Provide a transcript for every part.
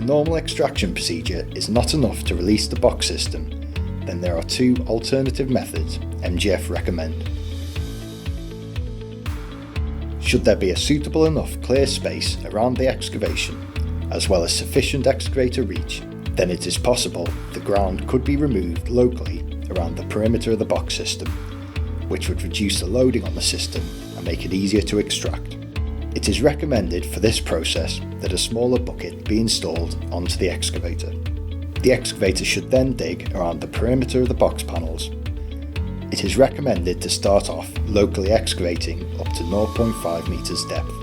the normal extraction procedure is not enough to release the box system, then there are two alternative methods MGF recommend. Should there be a suitable enough clear space around the excavation, as well as sufficient excavator reach, then it is possible the ground could be removed locally around the perimeter of the box system, which would reduce the loading on the system and make it easier to extract. It is recommended for this process that a smaller bucket be installed onto the excavator. The excavator should then dig around the perimeter of the box panels. It is recommended to start off locally excavating up to 0.5 meters depth.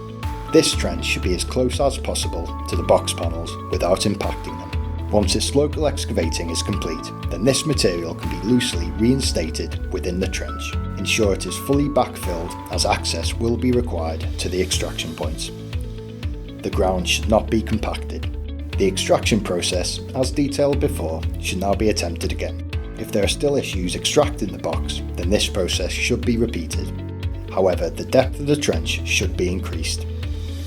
This trench should be as close as possible to the box panels without impacting them. Once this local excavating is complete, then this material can be loosely reinstated within the trench. Ensure it is fully backfilled, as access will be required to the extraction points. The ground should not be compacted. The extraction process, as detailed before, should now be attempted again. If there are still issues extracting the box, then this process should be repeated. However, the depth of the trench should be increased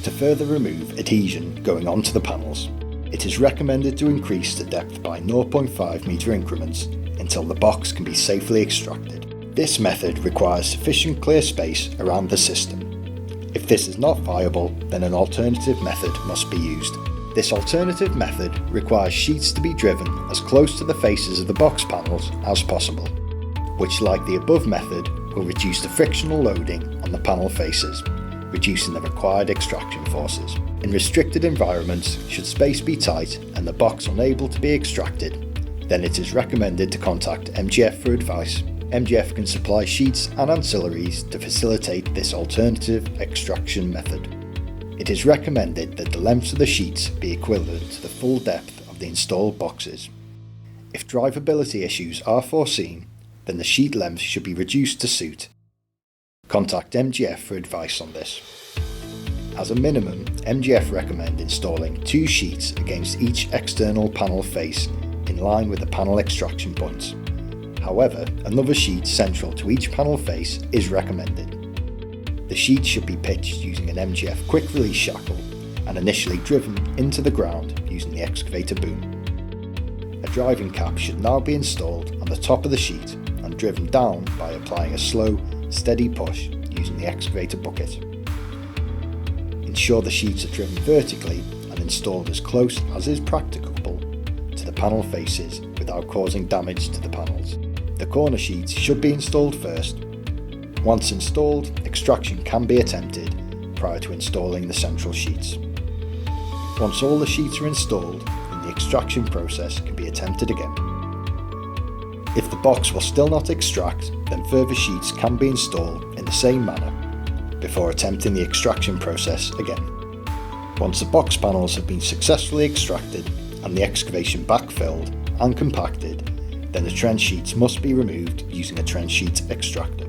to further remove adhesion going onto the panels. It is recommended to increase the depth by 0.5 meter increments until the box can be safely extracted. This method requires sufficient clear space around the system. If this is not viable, then an alternative method must be used. This alternative method requires sheets to be driven as close to the faces of the box panels as possible, which, like the above method, will reduce the frictional loading on the panel faces, reducing the required extraction forces. In restricted environments, should space be tight and the box unable to be extracted, then it is recommended to contact MGF for advice. MGF can supply sheets and ancillaries to facilitate this alternative extraction method. It is recommended that the lengths of the sheets be equivalent to the full depth of the installed boxes. If drivability issues are foreseen, then the sheet length should be reduced to suit. Contact MGF for advice on this. As a minimum, MGF recommend installing 2 sheets against each external panel face in line with the panel extraction points. However, another sheet central to each panel face is recommended. The sheet should be pitched using an MGF quick release shackle and initially driven into the ground using the excavator boom. A driving cap should now be installed on the top of the sheet and driven down by applying a slow, steady push using the excavator bucket. Ensure the sheets are driven vertically and installed as close as is practicable to the panel faces without causing damage to the panels. The corner sheets should be installed first. Once installed, extraction can be attempted prior to installing the central sheets. Once all the sheets are installed, then the extraction process can be attempted again. If the box will still not extract, then further sheets can be installed in the same manner before attempting the extraction process again. Once the box panels have been successfully extracted and the excavation backfilled and compacted, then the trench sheets must be removed using a trench sheet extractor.